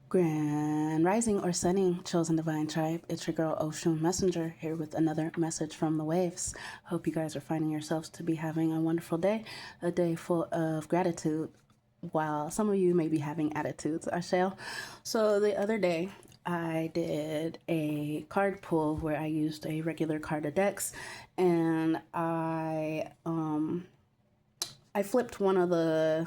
Grand Rising or Sunny, Chosen Divine Tribe. It's your girl Oshun Messenger here with another message from the waves. Hope you guys are finding yourselves to be having a wonderful day, a day full of gratitude, while some of you may be having attitudes, I shall. So the other day, I did a card pull where I used a regular card of decks, and I flipped one of the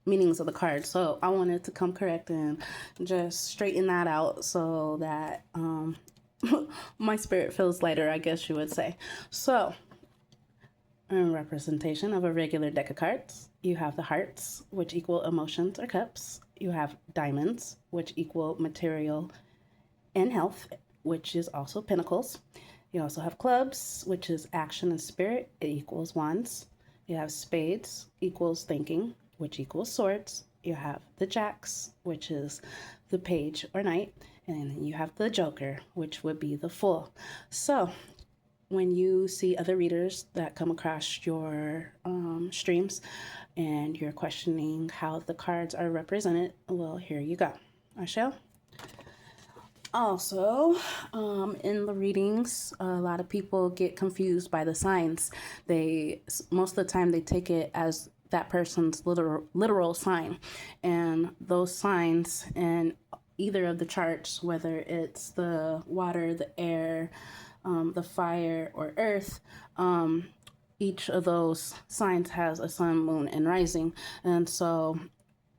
meanings of the card. So I wanted to come correct and just straighten that out so that my spirit feels lighter, I guess you would say. So, in representation of a regular deck of cards, you have the hearts, which equal emotions or cups. You have diamonds, which equal material and health, which is also pentacles. You also have clubs, which is action and spirit. It equals wands. You have spades, equals thinking, which equals swords. You have the jacks, which is the page or knight. And then you have the joker, which would be the fool. So when you see other readers that come across your streams and you're questioning how the cards are represented, well, here you go. I shall. Also, in the readings, a lot of people get confused by the signs. Most of the time they take it as that person's literal sign, and those signs in either of the charts, whether it's the water, the air, the fire, or earth, each of those signs has a sun, moon, and rising. And so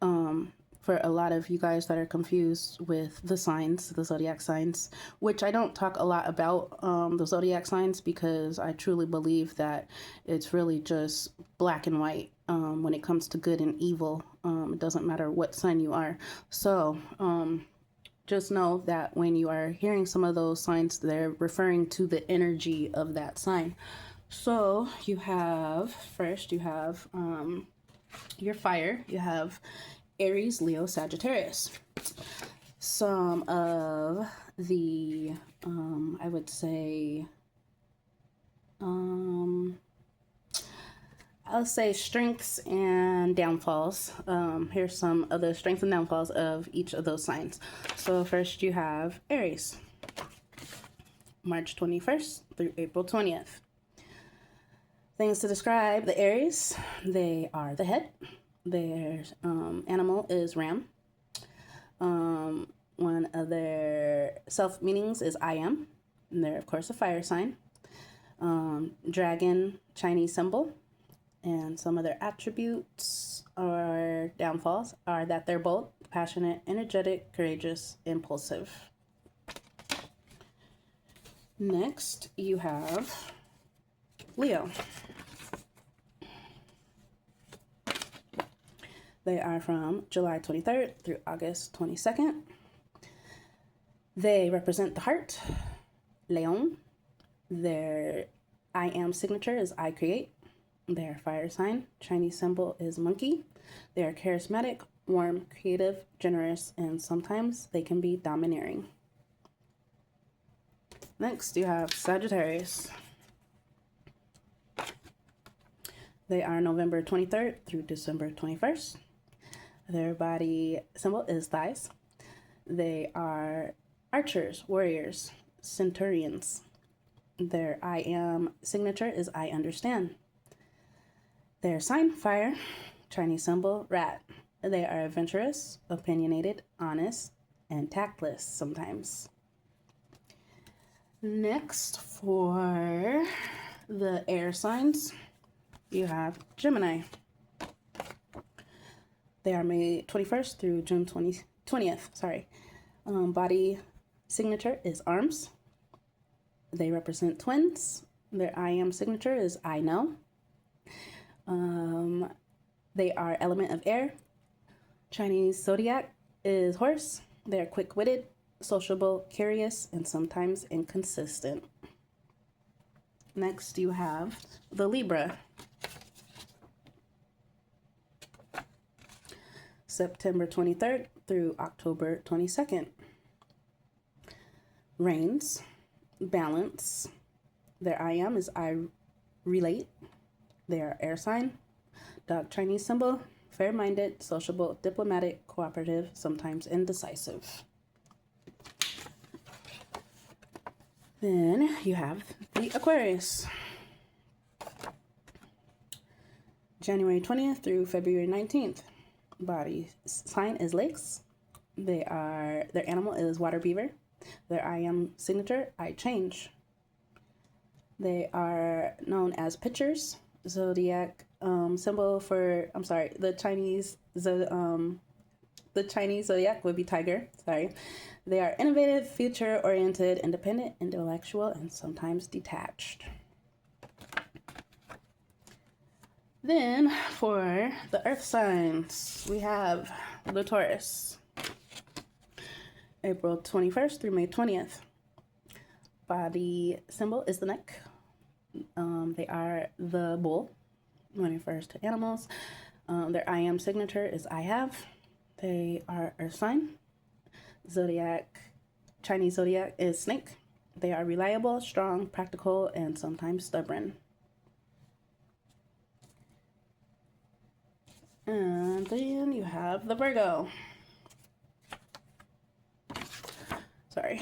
for a lot of you guys that are confused with the signs, the zodiac signs, which I don't talk a lot about the zodiac signs because I truly believe that it's really just black and white when it comes to good and evil. It doesn't matter what sign you are. So just know that when you are hearing some of those signs, they're referring to the energy of that sign. So you have, first you have your fire, you have Aries, Leo, Sagittarius. Some of the, I would say, I'll say strengths and downfalls. Here's some of the strengths and downfalls of each of those signs. So first you have Aries, March 21st through April 20th. Things to describe the Aries: they are the head. Their animal is ram. One of their self meanings is I am. And they're, of course, a fire sign. Dragon, Chinese symbol. And some of their attributes or downfalls are that they're bold, passionate, energetic, courageous, impulsive. Next, you have Leo. They are from July 23rd through August 22nd. They represent the heart, Leon. Their I am signature is I create. Their fire sign, Chinese symbol is monkey. They are charismatic, warm, creative, generous, and sometimes they can be domineering. Next, you have Sagittarius. They are November 23rd through December 21st. Their body symbol is thighs. They are archers, warriors, centurions. Their I am signature is I understand. Their sign, fire, Chinese symbol, rat. They are adventurous, opinionated, honest, and tactless sometimes. Next, for the air signs, you have Gemini. They are May 21st through June 20th. Body signature is arms. They represent twins. Their I am signature is I know. They are element of air. Chinese zodiac is horse. They are quick-witted, sociable, curious, and sometimes inconsistent. Next, you have the Libra. September 23rd through October 22nd. Reigns, balance. Their I am is I relate. They are air sign. Dog Chinese symbol, fair-minded, sociable, diplomatic, cooperative, sometimes indecisive. Then you have the Aquarius. January 20th through February 19th. Body sign is lakes. Their animal is water beaver. Their I am signature, I change. They are known as pitchers. Zodiac symbol for, the Chinese zodiac would be tiger. Sorry. They are innovative, future-oriented, independent, intellectual, and sometimes detached. Then for the earth signs, we have the Taurus. April 21st through May 20th. Body symbol is the neck. They are the bull when it refers to animals. Their I am signature is I have. They are earth sign. Zodiac, Chinese zodiac is snake. They are reliable, strong, practical, and sometimes stubborn. And then you have the Virgo. Sorry.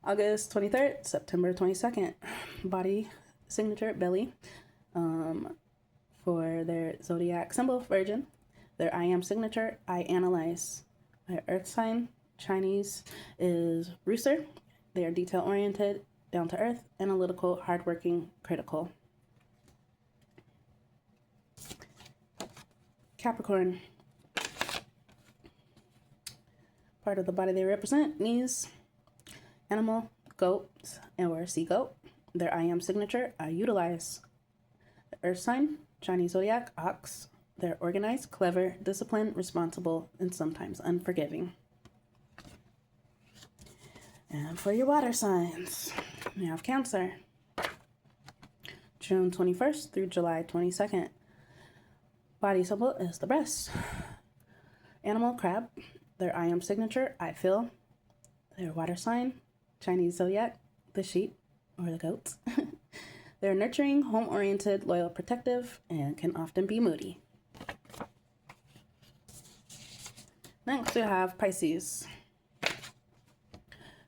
August 23rd, September 22nd. Body signature, belly. For their zodiac symbol, Virgin. Their I am signature, I analyze. Their earth sign, Chinese, is rooster. They are detail-oriented, down-to-earth, analytical, hardworking, critical. Capricorn. Part of the body they represent, knees. Animal, goat, or sea goat. Their I am signature, I utilize. The earth sign, Chinese zodiac, ox. They're organized, clever, disciplined, responsible, and sometimes unforgiving. And for your water signs, we have Cancer. June 21st through July 22nd. Body symbol is the breast. Animal, crab. Their I am signature, I feel. Their water sign, Chinese zodiac, the sheep or the goats. They're nurturing, home-oriented, loyal, protective, and can often be moody. Next, we have Pisces.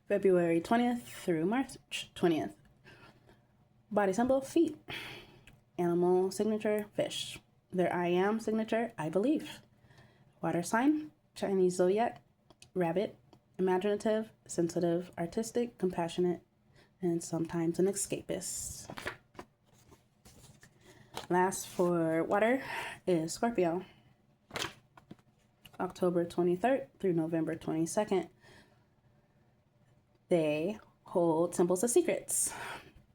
February 20th through March 20th. Body symbol, feet. Animal signature, fish. Their I am signature, I believe. Water sign, Chinese zodiac, rabbit. Imaginative, sensitive, artistic, compassionate, and sometimes an escapist. Last for water is Scorpio. October 23rd through November 22nd. They hold symbols of secrets.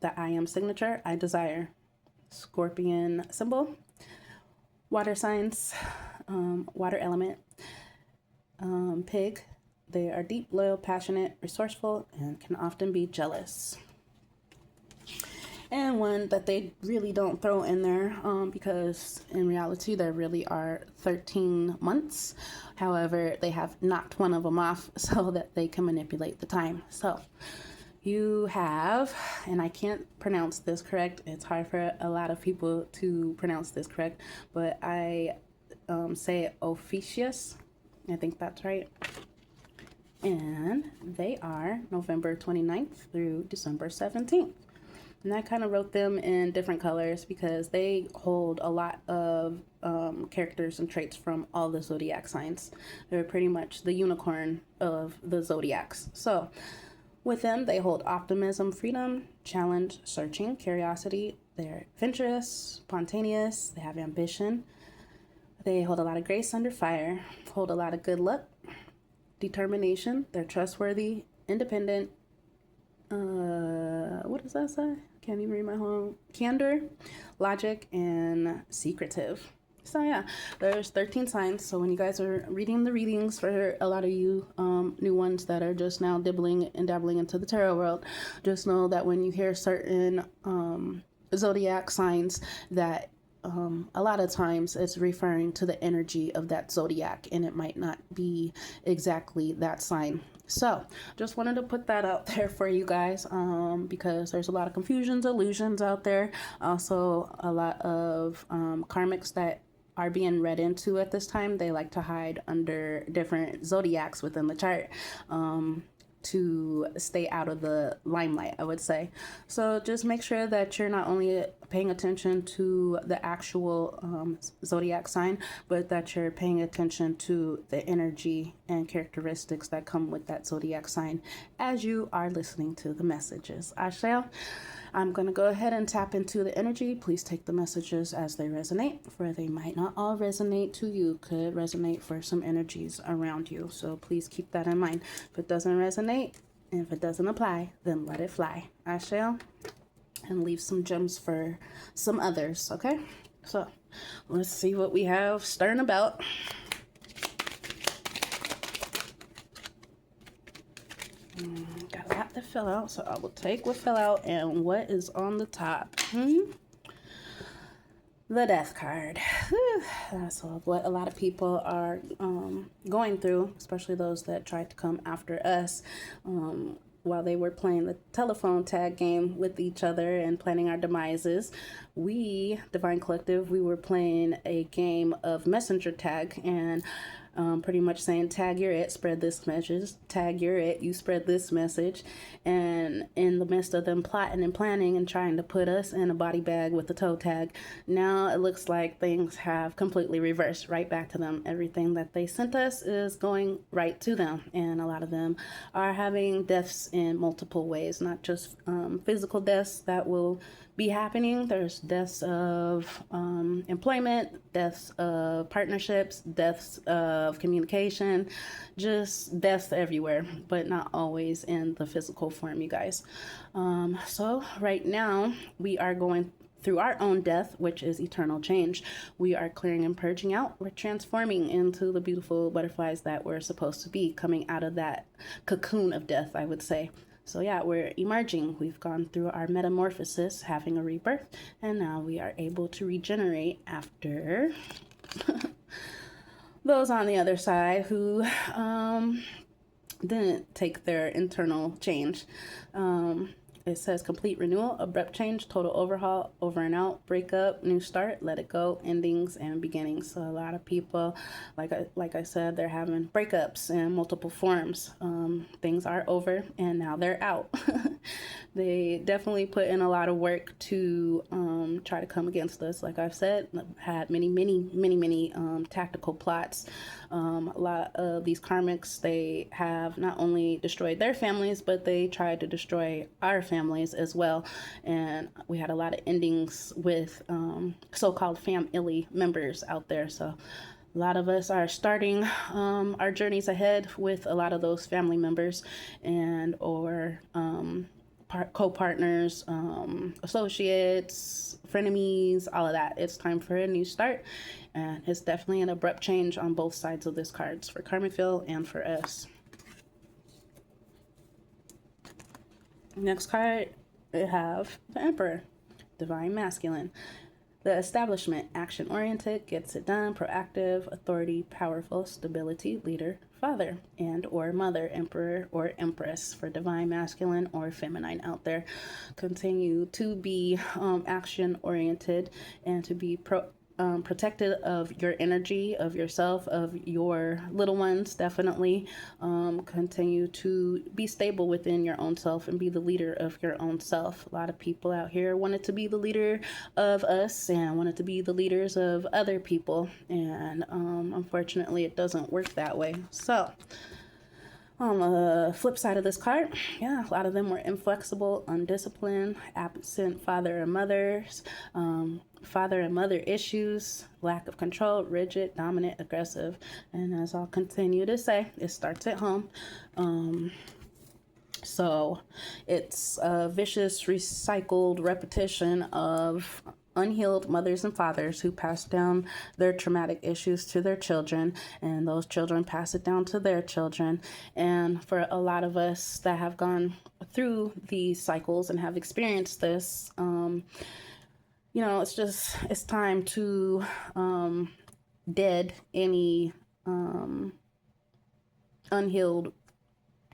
The I am signature, I desire. Scorpion symbol. Water signs, water element. Pig. They are deep, loyal, passionate, resourceful, and can often be jealous. And one that they really don't throw in there because in reality there really are 13 months. However, they have knocked one of them off so that they can manipulate the time. So you have, and I can't pronounce this correct. It's hard for a lot of people to pronounce this correct, but I say Ophiuchus. I think that's right. And they are November 29th through December 17th. And I kind of wrote them in different colors because they hold a lot of characters and traits from all the zodiac signs. They're pretty much the unicorn of the zodiacs. So with them, they hold optimism, freedom, challenge, searching, curiosity. They're adventurous, spontaneous. They have ambition. They hold a lot of grace under fire, hold a lot of good luck, determination. They're trustworthy, independent. What does that say? Can't even read my whole. Candor, logic, and secretive. So yeah, there's 13 signs. So when you guys are reading the readings, for a lot of you new ones that are just now dibbling and dabbling into the tarot world, just know that when you hear certain zodiac signs, that a lot of times it's referring to the energy of that zodiac, and it might not be exactly that sign. So just wanted to put that out there for you guys because there's a lot of confusions, illusions out there. Also a lot of karmics that are being read into at this time, they like to hide under different zodiacs within the chart. To stay out of the limelight, I would say. So just make sure that you're not only paying attention to the actual zodiac sign, but that you're paying attention to the energy and characteristics that come with that zodiac sign as you are listening to the messages. Ashel, I'm going to go ahead and tap into the energy. Please take the messages as they resonate, for they might not all resonate to you, could resonate for some energies around you. So please keep that in mind. If it doesn't resonate, and if it doesn't apply, then let it fly. I shall. And leave some gems for some others, okay? So let's see what we have stirring about. Got a lot to fill out, so I will take what fell out and what is on the top. The Death card. That's what a lot of people are going through, especially those that tried to come after us while they were playing the telephone tag game with each other and planning our demises. We, Divine Collective, we were playing a game of messenger tag, and pretty much saying, tag, you're it, spread this message, tag, you're it, you spread this message. And in the midst of them plotting and planning and trying to put us in a body bag with a toe tag, now it looks like things have completely reversed, right back to them. Everything that they sent us is going right to them, and a lot of them are having deaths in multiple ways, not just physical deaths that will be happening. There's deaths of employment, deaths of partnerships, deaths of communication, just deaths everywhere, but not always in the physical form, you guys. So right now we are going through our own death, which is eternal change. We are clearing and purging out. We're transforming into the beautiful butterflies that we're supposed to be, coming out of that cocoon of death, I would say. So yeah, we're emerging. We've gone through our metamorphosis, having a rebirth, and now we are able to regenerate after those on the other side who didn't take their internal change. It says complete renewal, abrupt change, total overhaul, over and out, breakup, new start, let it go, endings and beginnings. So a lot of people, like I said, they're having breakups in multiple forms. Things are over and now they're out. They definitely put in a lot of work to try to come against us. Like I've said, had many tactical plots. A lot of these karmics, they have not only destroyed their families, but they tried to destroy our families as well. And we had a lot of endings with so-called family members out there. So a lot of us are starting our journeys ahead with a lot of those family members and or co-partners, associates, frenemies, all of that. It's time for a new start, and it's definitely an abrupt change on both sides of this cards, for Karmicville and for us. Next card, we have the Emperor, Divine Masculine. The establishment, action-oriented, gets it done, proactive, authority, powerful, stability, leader, father, and or mother, emperor or empress for Divine Masculine or feminine out there. Continue to be action-oriented and to be protected of your energy, of yourself, of your little ones. Definitely continue to be stable within your own self and be the leader of your own self. A lot of people out here wanted to be the leader of us and wanted to be the leaders of other people, and unfortunately it doesn't work that way. So on the flip side of this card, yeah, a lot of them were inflexible, undisciplined, absent father and mother issues, lack of control, rigid, dominant, aggressive. And as I'll continue to say, it starts at home. So it's a vicious, recycled repetition of unhealed mothers and fathers who pass down their traumatic issues to their children, and those children pass it down to their children. And for a lot of us that have gone through these cycles and have experienced this, it's time to dead any unhealed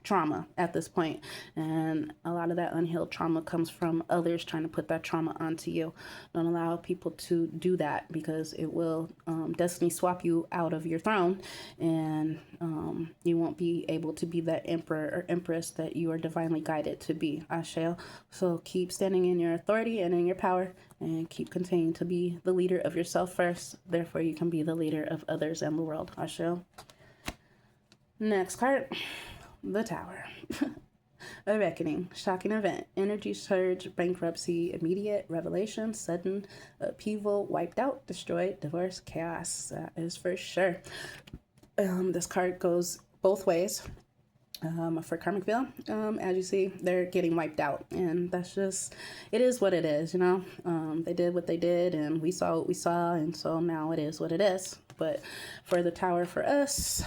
trauma at this point, and a lot of that unhealed trauma comes from others trying to put that trauma onto you. Don't allow people to do that, because it will destiny swap you out of your throne, and you won't be able to be that emperor or empress that you are divinely guided to be. Ashe. So keep standing in your authority and in your power, and keep continuing to be the leader of yourself first, therefore you can be the leader of others and the world. Ashe. Next card, the Tower. A reckoning, shocking event, energy surge, bankruptcy, immediate revelation, sudden upheaval, wiped out, destroyed, divorce, chaos. That is for sure. This card goes both ways. For karmic veil, as you see, they're getting wiped out, and that's just, it is what it is, you know. They did what they did, and we saw what we saw, and so now it is what it is. But for the Tower, for us,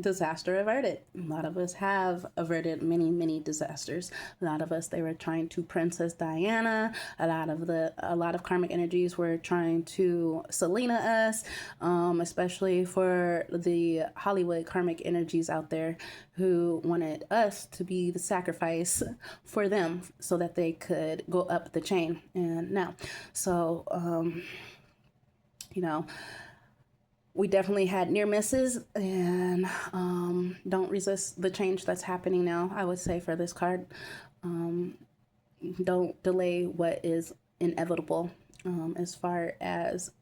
disaster averted. A lot of us have averted many disasters. A lot of us, they were trying to Princess Diana. A lot of karmic energies were trying to Selena us, especially for the Hollywood karmic energies out there who wanted us to be the sacrifice for them so that they could go up the chain. And now, so you know, we definitely had near misses, and don't resist the change that's happening now. I would say for this card, don't delay what is inevitable, as far as,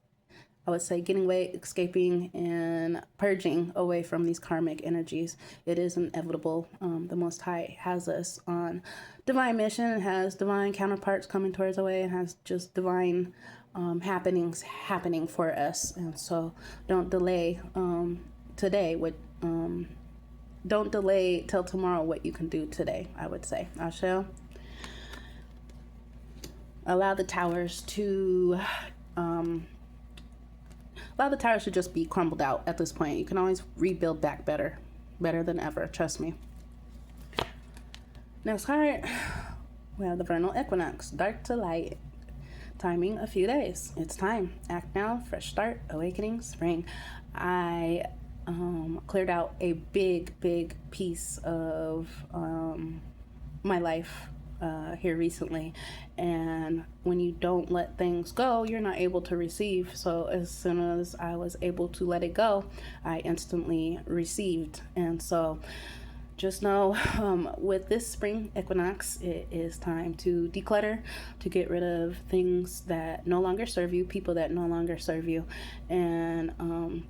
I would say, getting away, escaping, and purging away from these karmic energies. It is inevitable. The Most High has us on divine mission, has divine counterparts coming towards our way, and has just divine happenings happening for us. And so don't delay today what don't delay till tomorrow what you can do today, I would say. Ashe. Allow the towers to just be crumbled out at this point. You can always rebuild back better than ever, trust me. Next card, we have the vernal equinox, dark to light. Timing a few days. It's time. Act now. Fresh start. Awakening. Spring. I cleared out a big piece of my life here recently, and when you don't let things go, you're not able to receive. So as soon as I was able to let it go, I instantly received. And so just know, with this spring equinox, it is time to declutter, to get rid of things that no longer serve you, people that no longer serve you, and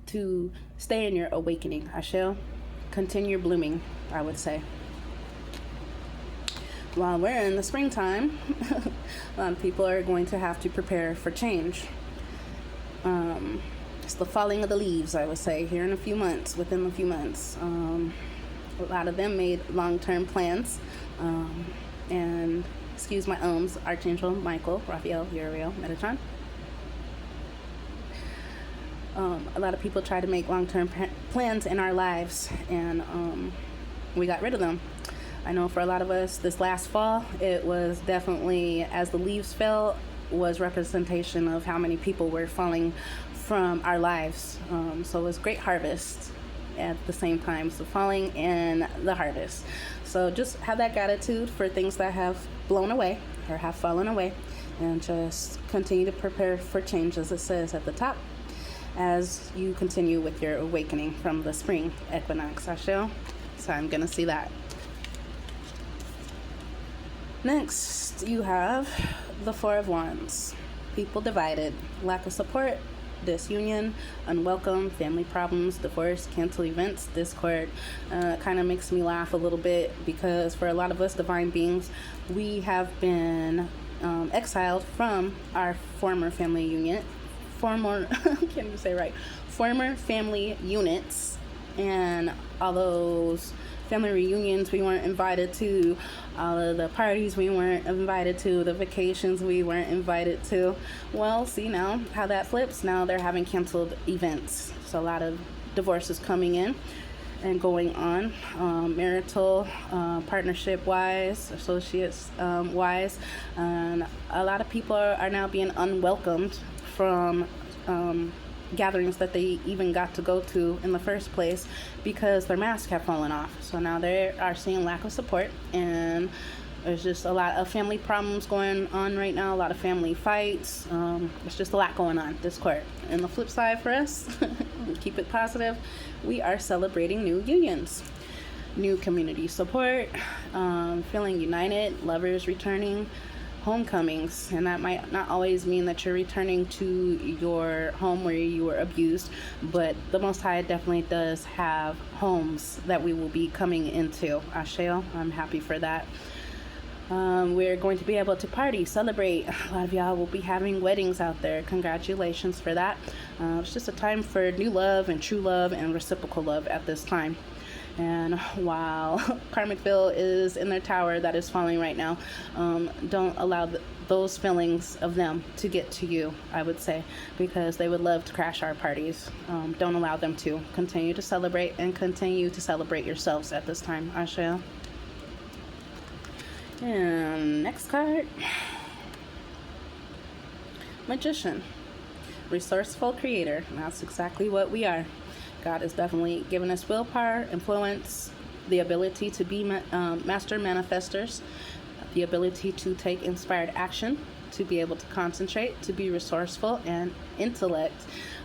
to stay in your awakening. I shall continue blooming, I would say. While we're in the springtime, a lot of people are going to have to prepare for change. It's the falling of the leaves, I would say, here in a few months, within a few months. A lot of them made long-term plans, and excuse my owns, Archangel Michael, Raphael, Uriel, Metatron. A lot of people try to make long-term plans in our lives, and we got rid of them. I know for a lot of us, this last fall, it was definitely, as the leaves fell, was representation of how many people were falling from our lives. So it was great harvest at the same time, so falling and the harvest. So just have that gratitude for things that have blown away or have fallen away, and just continue to prepare for change, as it says at the top, as you continue with your awakening from the spring equinox. So I'm gonna see that. Next, you have the Four of Wands. People divided, lack of support, disunion, unwelcome, family problems, divorce, cancel events, discord. Kind of makes me laugh a little bit, because for a lot of us divine beings, we have been exiled from our former family unit, former family units, and all those family reunions we weren't invited to, all of the parties we weren't invited to, the vacations we weren't invited to. Well, see now how that flips. Now they're having canceled events. So a lot of divorces coming in and going on, marital, partnership wise, associates wise, and a lot of people are now being unwelcomed from gatherings that they even got to go to in the first place because their masks have fallen off. So now they are seeing lack of support, and there's just a lot of family problems going on right now, a lot of family fights. There's just a lot going on, discord. And the flip side for us, keep it positive, we are celebrating new unions, new community support, feeling united, lovers returning, homecomings. And that might not always mean that you're returning to your home where you were abused, but the Most High definitely does have homes that we will be coming into. Asheo, I'm happy for that. We're going to be able to party, celebrate. A lot of y'all will be having weddings out there. Congratulations for that. It's just a time for new love and true love and reciprocal love at this time. And while Karmicville is in their tower that is falling right now, don't allow those feelings of them to get to you, I would say, because they would love to crash our parties. Don't allow them to. Continue to celebrate and continue to celebrate yourselves at this time. Asha. And next card, Magician, resourceful creator. And that's exactly what we are. God has definitely given us willpower, influence, the ability to be master manifestors, the ability to take inspired action, to be able to concentrate, to be resourceful, and intellect.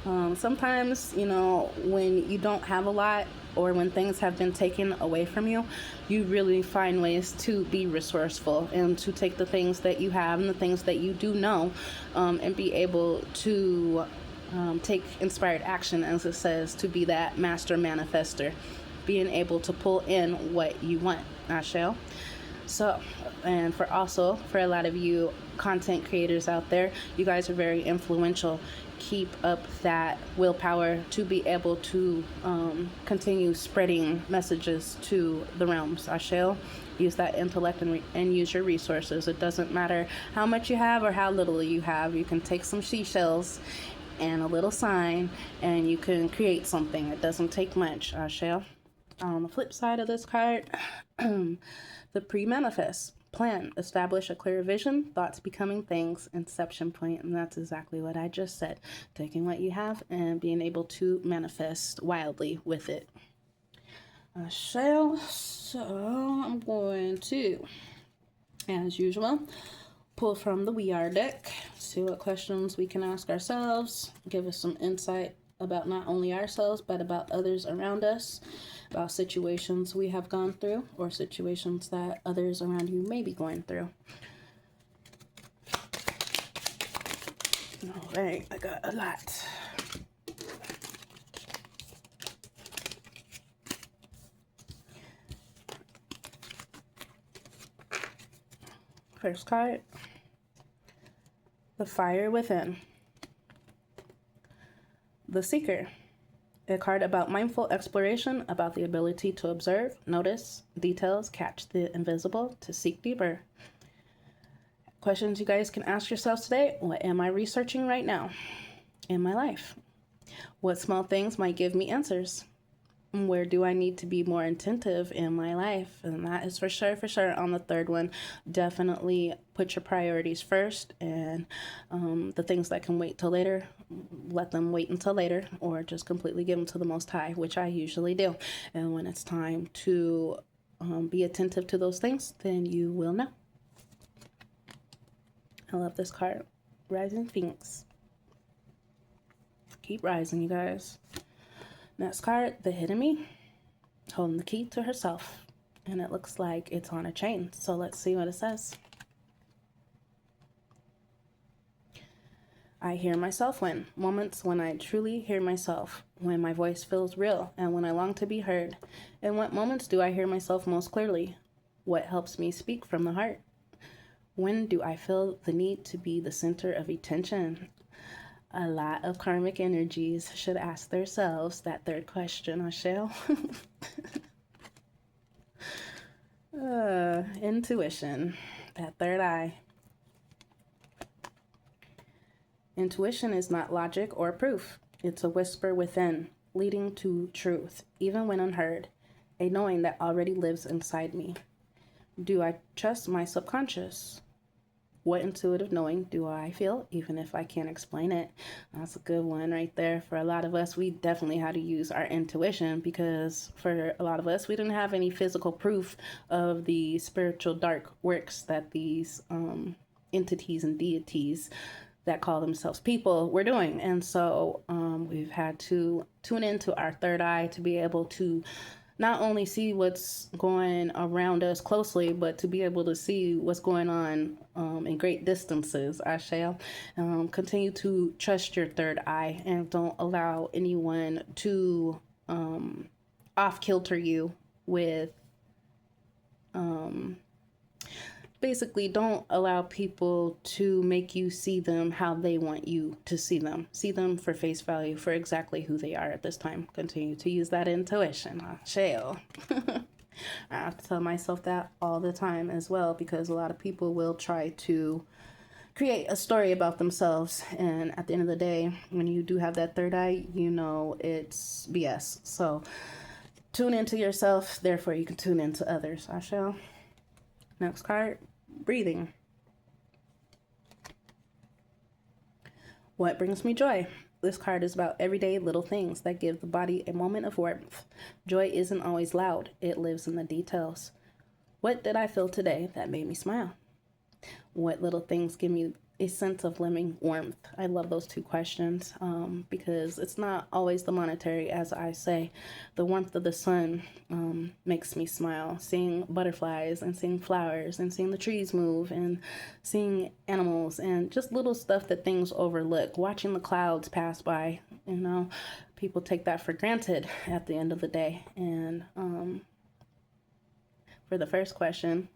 Sometimes, when you don't have a lot, or when things have been taken away from you, you really find ways to be resourceful and to take the things that you have and the things that you do know, and be able to take inspired action, as it says, to be that master manifester, being able to pull in what you want. Ashel. So, and for a lot of you content creators out there, you guys are very influential. Keep up that willpower to be able to continue spreading messages to the realms. Ashel. Use that intellect and use your resources. It doesn't matter how much you have or how little you have. You can take some seashells and a little sign, and you can create something. It doesn't take much. Ashel. On the flip side of this card, the pre-manifest. Plan, establish a clear vision, thoughts becoming things, inception point. And that's exactly what I just said. Taking what you have and being able to manifest wildly with it. So I'm going to, as usual, pull from the We Are deck, see what questions we can ask ourselves, give us some insight about not only ourselves, but about others around us, about situations we have gone through, or situations that others around you may be going through. All right, I got a lot. First card, the Fire Within. The Seeker, a card about mindful exploration, about the ability to observe, notice details, catch the invisible, to seek deeper. Questions you guys can ask yourselves today. What am I researching right now in my life? What small things might give me answers? Where do I need to be more attentive in my life? And that is for sure on the third one. Definitely put your priorities first, and the things that can wait till later, let them wait until later, or just completely give them to the Most High, which I usually do. And when it's time to be attentive to those things, then you will know. I love this card. Rising Phoenix. Keep rising, you guys. Next card, the Hidden Me, holding the key to herself. And it looks like it's on a chain. So let's see what it says. I hear myself when. Moments when I truly hear myself. When my voice feels real and when I long to be heard. In what moments do I hear myself most clearly? What helps me speak from the heart? When do I feel the need to be the center of attention? A lot of karmic energies should ask themselves that third question, Ashel. Intuition, that third eye. Intuition is not logic or proof. It's a whisper within, leading to truth, even when unheard, a knowing that already lives inside me. Do I trust my subconscious? What intuitive knowing do I feel, even if I can't explain it? That's a good one right there. For a lot of us, we definitely had to use our intuition, because for a lot of us, we didn't have any physical proof of the spiritual dark works that these entities and deities that call themselves people were doing. And so we've had to tune into our third eye to be able to not only see what's going around us closely, but to be able to see what's going on in great distances. I shall continue to trust your third eye, and don't allow anyone to off kilter you with basically, don't allow people to make you see them how they want you to see them. See them for face value, for exactly who they are at this time. Continue to use that intuition. I shall. I have to tell myself that all the time as well, because a lot of people will try to create a story about themselves, and at the end of the day, when you do have that third eye, you know it's BS. So tune into yourself, therefore you can tune into others. I shall. Next card, breathing. What brings me joy? This card is about everyday little things that give the body a moment of warmth. Joy isn't always loud. It lives in the details. What did I feel today that made me smile? What little things give me a sense of living warmth? I love those two questions because it's not always the monetary, as I say. The warmth of the sun makes me smile. Seeing butterflies and seeing flowers and seeing the trees move and seeing animals and just little stuff that things overlook. Watching the clouds pass by, you know, people take that for granted at the end of the day. And for the first question,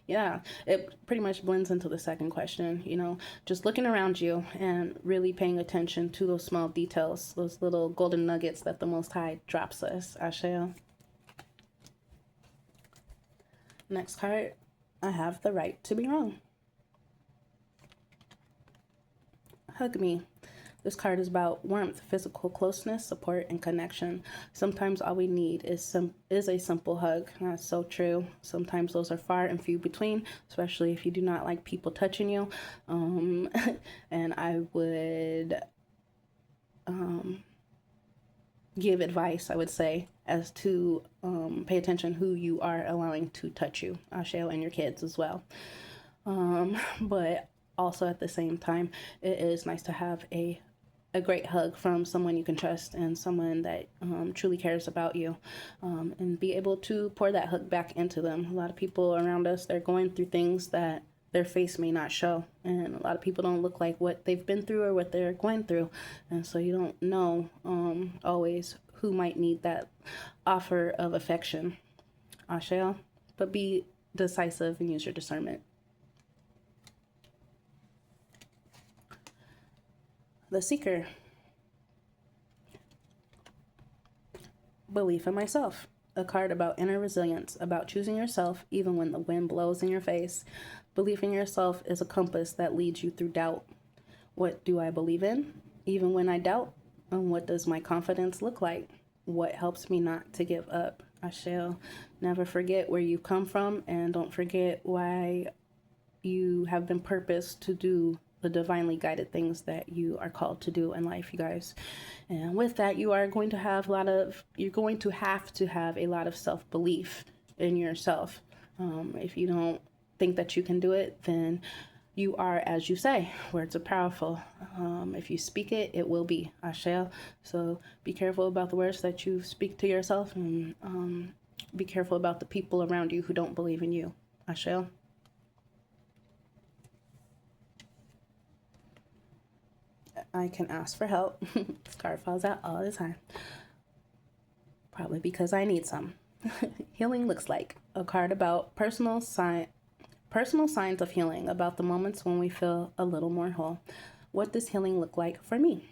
yeah, it pretty much blends into the second question, you know, just looking around you and really paying attention to those small details, those little golden nuggets that the Most High drops us. Ashe. Next card, I have the right to be wrong. Hug me. This card is about warmth, physical closeness, support, and connection. Sometimes all we need is a simple hug. That's so true. Sometimes those are far and few between, especially if you do not like people touching you. And I would give advice, I would say, as to pay attention who you are allowing to touch you. Ashe, and your kids as well. But also at the same time, it is nice to have a great hug from someone you can trust and someone that truly cares about you, and be able to pour that hug back into them. A lot of people around us, they're going through things that their face may not show, and a lot of people don't look like what they've been through or what they're going through, and so you don't know always who might need that offer of affection. Ashe, but be decisive and use your discernment. The Seeker. Belief in myself. A card about inner resilience, about choosing yourself even when the wind blows in your face. Belief in yourself is a compass that leads you through doubt. What do I believe in, even when I doubt? And what does my confidence look like? What helps me not to give up? I shall never forget where you come from, and don't forget why you have been purposed to do the divinely guided things that you are called to do in life, you guys. And with that, you are going to have you're going to have a lot of self-belief in yourself. If you don't think that you can do it, then you are as you say. Words are powerful. If you speak it, it will be. Ashe. So be careful about the words that you speak to yourself, and be careful about the people around you who don't believe in you. Ashe. I can ask for help. This card falls out all the time. Probably because I need some. Healing looks like a card about personal signs of healing, about the moments when we feel a little more whole. What does healing look like for me?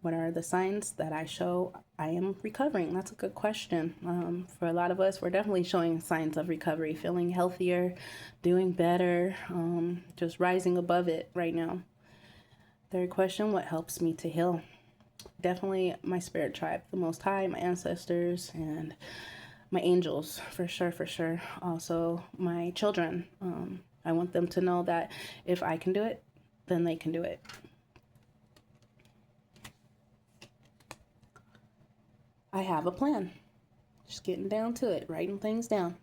What are the signs that I show I am recovering? That's a good question. For a lot of us, we're definitely showing signs of recovery, feeling healthier, doing better, just rising above it right now. Third question, what helps me to heal? Definitely my spirit tribe, the Most High, my ancestors, and my angels, for sure. Also, my children. I want them to know that if I can do it, then they can do it. I have a plan. Just getting down to it, writing things down,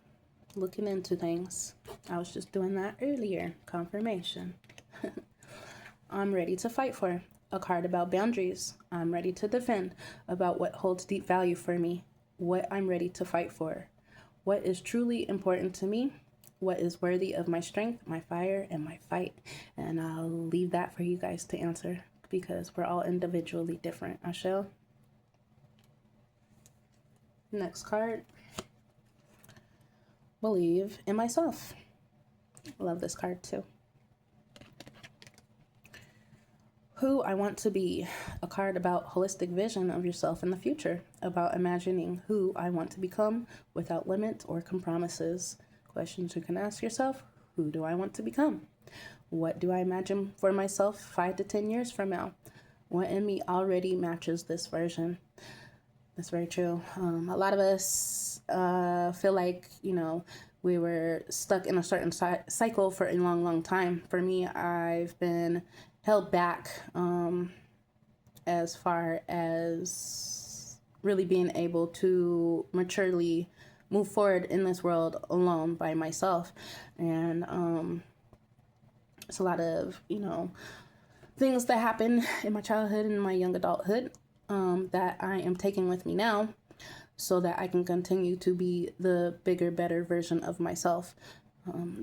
looking into things. I was just doing that earlier. Confirmation. I'm ready to fight for. A card about boundaries. I'm ready to defend about what holds deep value for me. What I'm ready to fight for. What is truly important to me. What is worthy of my strength, my fire, and my fight. And I'll leave that for you guys to answer because we're all individually different. Ashel. Next card. Believe in myself. I love this card too. Who I want to be. A card about holistic vision of yourself in the future. About imagining who I want to become without limits or compromises. Questions you can ask yourself. Who do I want to become? What do I imagine for myself 5 to 10 years from now? What in me already matches this version? That's very true. A lot of us feel like, we were stuck in a certain cycle for a long, long time. For me, I've been held back as far as really being able to maturely move forward in this world alone by myself. And it's a lot of, things that happened in my childhood and my young adulthood that I am taking with me now so that I can continue to be the bigger, better version of myself.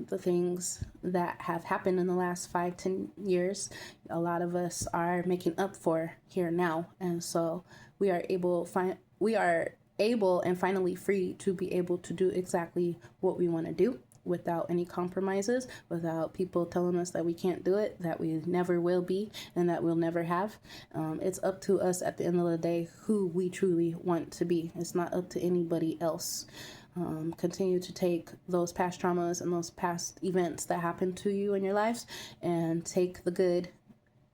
The things that have happened in the last 5-10 years, a lot of us are making up for here now. And so we are able and finally free to be able to do exactly what we want to do without any compromises, without people telling us that we can't do it, that we never will be, and that we'll never have. It's up to us at the end of the day who we truly want to be. It's not up to anybody else. Continue to take those past traumas and those past events that happened to you in your lives and take the good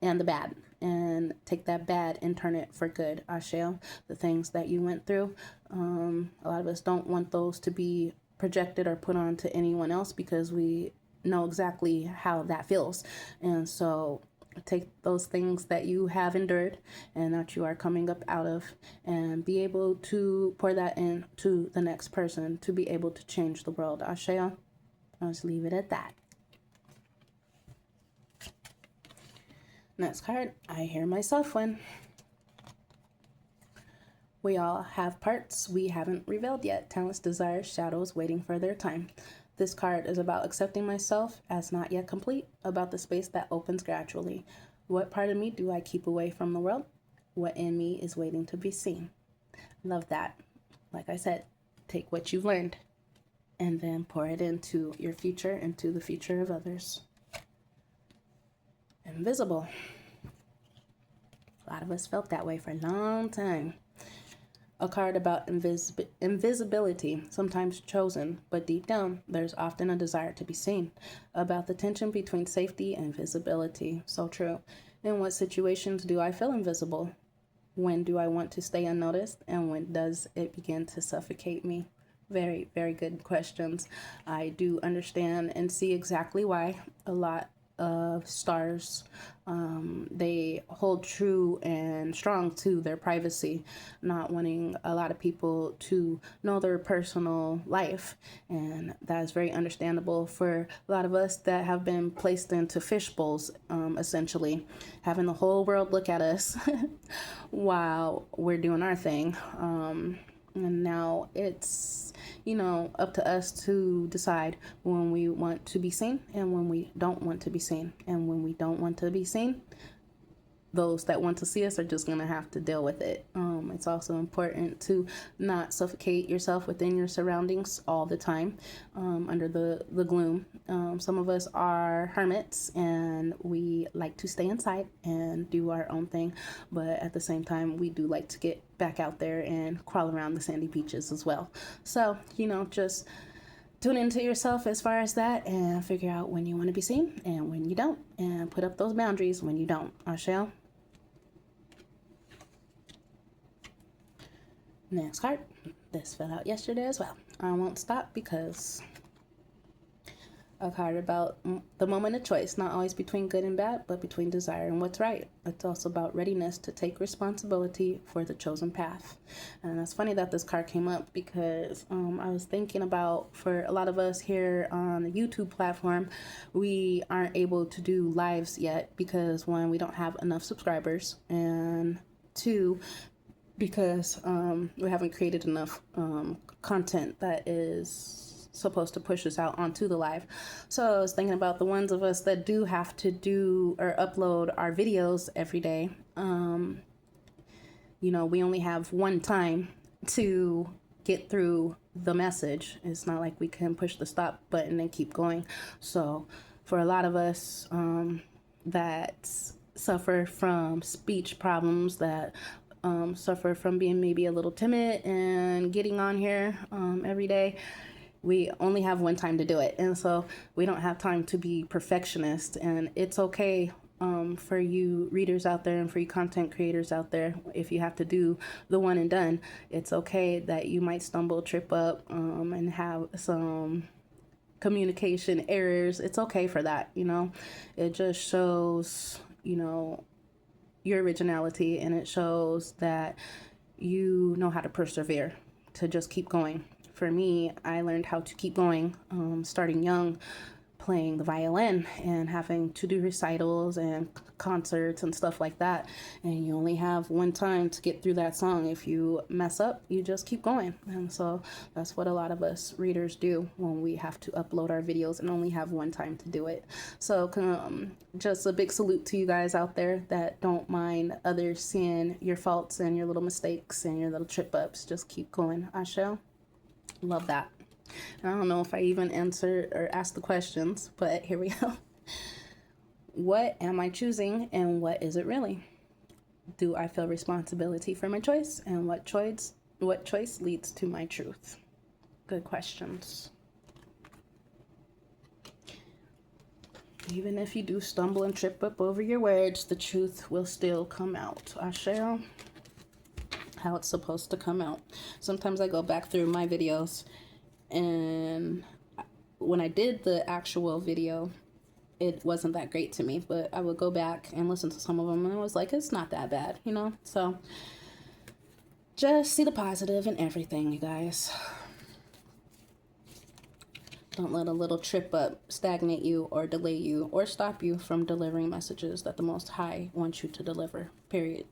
and the bad and take that bad and turn it for good. Ashel, the things that you went through. A lot of us don't want those to be projected or put on to anyone else because we know exactly how that feels. And so take those things that you have endured and that you are coming up out of and be able to pour that into the next person to be able to change the world. Ashea, I'll just leave it at that. Next card, I hear myself win. We all have parts we haven't revealed yet. Talents, desires, shadows waiting for their time. This card is about accepting myself as not yet complete, about the space that opens gradually. What part of me do I keep away from the world? What in me is waiting to be seen? Love that. Like I said, take what you've learned and then pour it into your future, into the future of others. Invisible. A lot of us felt that way for a long time. A card about invisibility, sometimes chosen, but deep down, there's often a desire to be seen. About the tension between safety and visibility. So true. In what situations do I feel invisible? When do I want to stay unnoticed? And when does it begin to suffocate me? Very, very good questions. I do understand and see exactly why a lot of stars, they hold true and strong to their privacy, not wanting a lot of people to know their personal life. And that is very understandable for a lot of us that have been placed into fish bowls, essentially having the whole world look at us while we're doing our thing. And now it's, up to us to decide when we want to be seen and when we don't want to be seen. And when we don't want to be seen, those that want to see us are just going to have to deal with it. It's also important to not suffocate yourself within your surroundings all the time, under the gloom. Some of us are hermits and we like to stay inside and do our own thing. But at the same time, we do like to get back out there and crawl around the sandy beaches as well. So, just tune into yourself as far as that and figure out when you want to be seen and when you don't, and put up those boundaries when you don't. Ashel. Next card. This fell out yesterday as well. I won't stop because A card about the moment of choice, not always between good and bad, but between desire and what's right. It's also about readiness to take responsibility for the chosen path. And it's funny that this card came up because I was thinking about, for a lot of us here on the YouTube platform, we aren't able to do lives yet because, one, we don't have enough subscribers, and two, because we haven't created enough content that is supposed to push us out onto the live. So I was thinking about the ones of us that do have to do or upload our videos every day. You know, we only have one time to get through the message. It's not like we can push the stop button and keep going. So for a lot of us that suffer from speech problems, that suffer from being maybe a little timid and getting on here every day, we only have one time to do it. And so we don't have time to be perfectionists. And it's okay for you readers out there and for you content creators out there, if you have to do the one and done, it's okay that you might stumble, trip up, and have some communication errors. It's okay for that, you know. It just shows, you know, your originality, and it shows that you know how to persevere, to just keep going. For me, I learned how to keep going starting young, playing the violin and having to do recitals and concerts and stuff like that. And you only have one time to get through that song. If you mess up, you just keep going. And so that's what a lot of us readers do when we have to upload our videos and only have one time to do it. So just a big salute to you guys out there that don't mind others seeing your faults and your little mistakes and your little trip ups. Just keep going. I shall. Love that. I don't know if I even answered or asked the questions, but here we go. What am I choosing and what is it really? Do I feel responsibility for my choice, and what choice leads to my truth? Good questions. Even if you do stumble and trip up over your words, the truth will still come out. I shall. How it's supposed to come out. Sometimes I go back through my videos, and when I did the actual video, it wasn't that great to me, but I would go back and listen to some of them, and it was like, it's not that bad, you know? So just see the positive in everything, you guys. Don't let a little trip up stagnate you or delay you or stop you from delivering messages that the Most High wants you to deliver, period.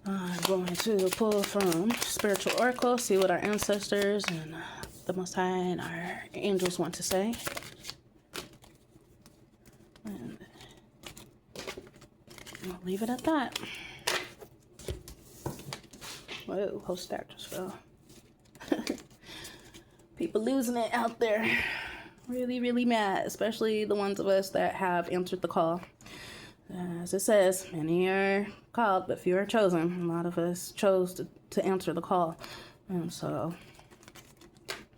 I'm going to pull from Spiritual Oracle, see what our ancestors and the Most High and our angels want to say. And I'll leave it at that. Whoa, whole stack just fell. People losing it out there. Really, really mad, especially the ones of us that have answered the call. As it says, many are called, but few are chosen. A lot of us chose to answer the call. And so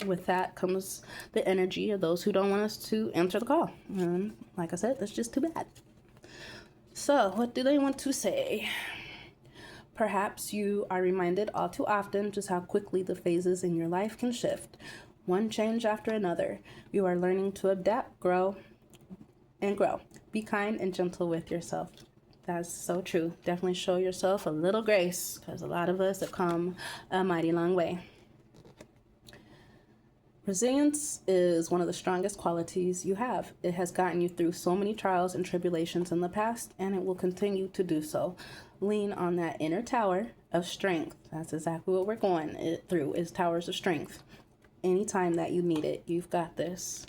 with that comes the energy of those who don't want us to answer the call. And like I said, that's just too bad. So what do they want to say? Perhaps you are reminded all too often just how quickly the phases in your life can shift. One change after another. You are learning to adapt, grow. Be kind and gentle with yourself. That's so true. Definitely show yourself a little grace, because a lot of us have come a mighty long way. Resilience is one of the strongest qualities you have. It has gotten you through so many trials and tribulations in the past, and it will continue to do so. Lean on that inner tower of strength. That's exactly what we're going through, is towers of strength. Anytime that you need it, you've got this.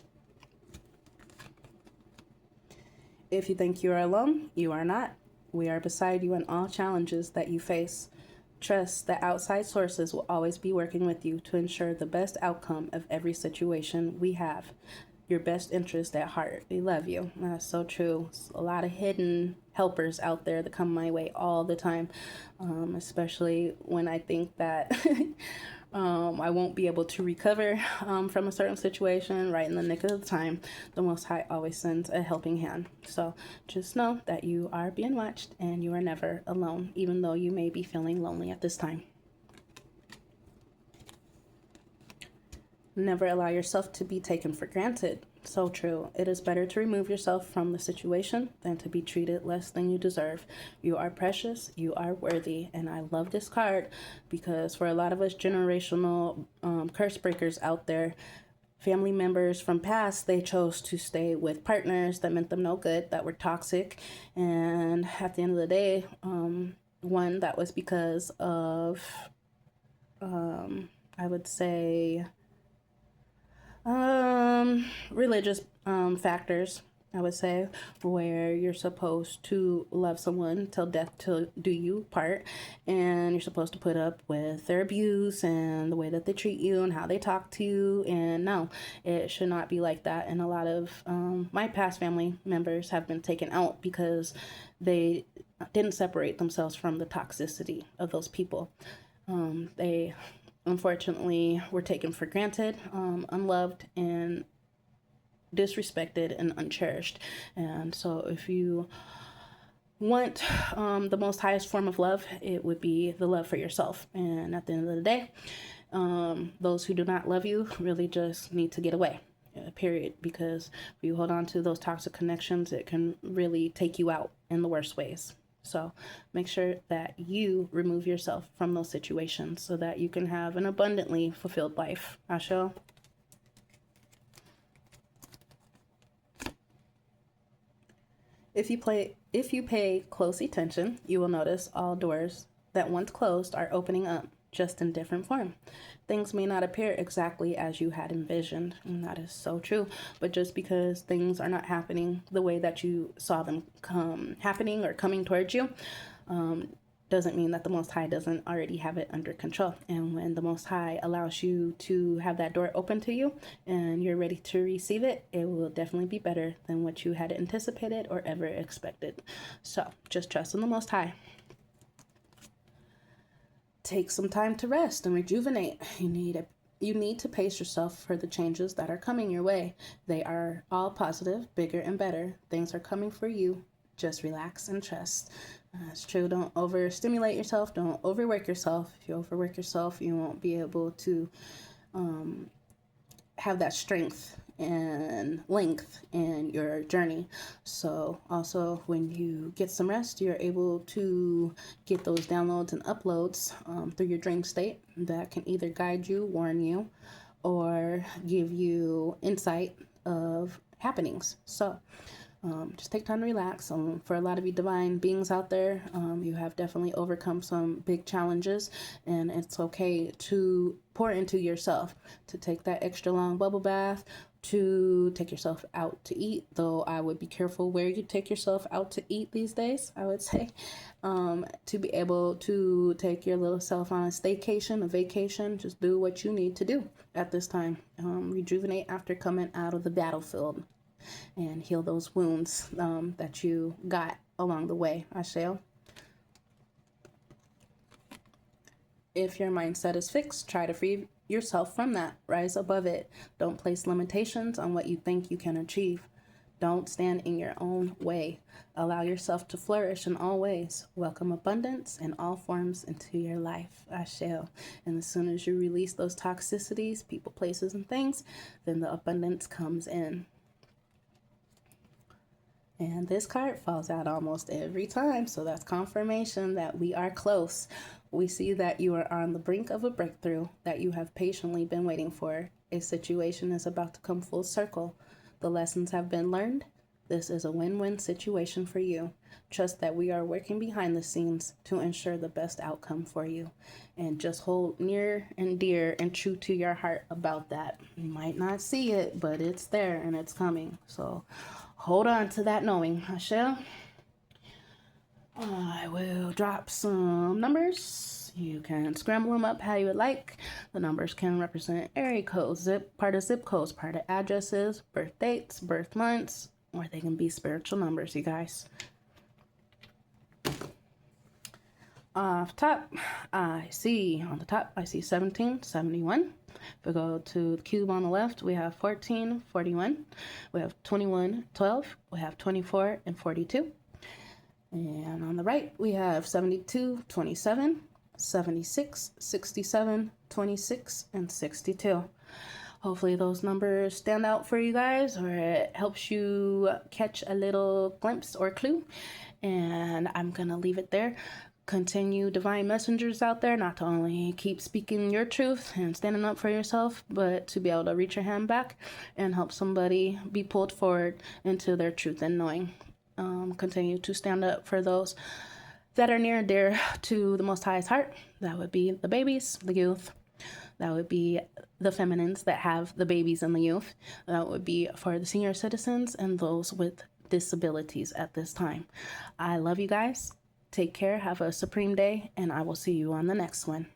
If you think you are alone, you are not. We are beside you in all challenges that you face. Trust that outside sources will always be working with you to ensure the best outcome of every situation we have. Your best interest at heart. We love you. That's so true. There's a lot of hidden helpers out there that come my way all the time, especially when I think that I won't be able to recover from a certain situation right in the nick of the time. The Most High always sends a helping hand. So just know that you are being watched and you are never alone, even though you may be feeling lonely at this time. Never allow yourself to be taken for granted. So true. It is better to remove yourself from the situation than to be treated less than you deserve. You are precious. You are worthy. And I love this card because for a lot of us generational curse breakers out there, family members from past, they chose to stay with partners that meant them no good, that were toxic. And at the end of the day, one, that was because of, I would say, religious factors, I would say, where you're supposed to love someone till death till do you part, and you're supposed to put up with their abuse and the way that they treat you and how they talk to you. And no, it should not be like that. And a lot of my past family members have been taken out because they didn't separate themselves from the toxicity of those people. They unfortunately were taken for granted, unloved, and disrespected and uncherished. And so if you want the most highest form of love, it would be the love for yourself. And at the end of the day, those who do not love you really just need to get away, period. Because if you hold on to those toxic connections, it can really take you out in the worst ways. So make sure that you remove yourself from those situations so that you can have an abundantly fulfilled life. Asho. If you pay close attention, you will notice all doors that once closed are opening up, just in different form. Things may not appear exactly as you had envisioned, and that is so true. But just because things are not happening the way that you saw them happening or coming towards you, doesn't mean that the Most High doesn't already have it under control. And when the Most High allows you to have that door open to you and you're ready to receive it, it will definitely be better than what you had anticipated or ever expected. So just trust in the Most High. Take some time to rest and rejuvenate. You need to pace yourself for the changes that are coming your way. They are all positive, bigger and better. Things are coming for you. Just relax and trust. That's true. Don't overstimulate yourself. Don't overwork yourself. If you overwork yourself, you won't be able to have that strength and length in your journey. So also when you get some rest, you're able to get those downloads and uploads through your dream state that can either guide you, warn you, or give you insight of happenings. So just take time to relax. For a lot of you divine beings out there, you have definitely overcome some big challenges, and it's okay to pour into yourself, to take that extra long bubble bath, to take yourself out to eat, though I would be careful where you take yourself out to eat these days, I would say, to be able to take your little self on a staycation, a vacation. Just do what you need to do at this time. Rejuvenate after coming out of the battlefield and heal those wounds that you got along the way. Asheo. If your mindset is fixed, try to free yourself from that. Rise above it. Don't place limitations on what you think you can achieve. Don't stand in your own way. Allow yourself to flourish in all ways. Welcome abundance in all forms into your life. Asheo. And as soon as you release those toxicities, people, places, and things, then the abundance comes in. And this card falls out almost every time, so that's confirmation that we are close. We see that you are on the brink of a breakthrough that you have patiently been waiting for. A situation is about to come full circle. The lessons have been learned. This is a win-win situation for you. Trust that we are working behind the scenes to ensure the best outcome for you. And just hold near and dear and true to your heart about that. You might not see it, but it's there and it's coming. So hold on to that knowing. Ashe. I will drop some numbers. You can scramble them up how you would like. The numbers can represent area codes, part of zip codes, part of addresses, birth dates, birth months, or they can be spiritual numbers, you guys. Off top, on the top, I see 1771. If we go to the cube on the left, we have 1441. We have 2112. We have 24 and 42. And on the right, we have 72, 27, 76, 67, 26, and 62. Hopefully those numbers stand out for you guys, or it helps you catch a little glimpse or clue. And I'm gonna leave it there. Continue divine messengers out there, not to only keep speaking your truth and standing up for yourself, but to be able to reach your hand back and help somebody be pulled forward into their truth and knowing. Continue to stand up for those that are near and dear to the Most High's heart. That would be the babies, the youth. That would be the feminines that have the babies and the youth. That would be for the senior citizens and those with disabilities at this time. I love you guys. Take care. Have a supreme day, and I will see you on the next one.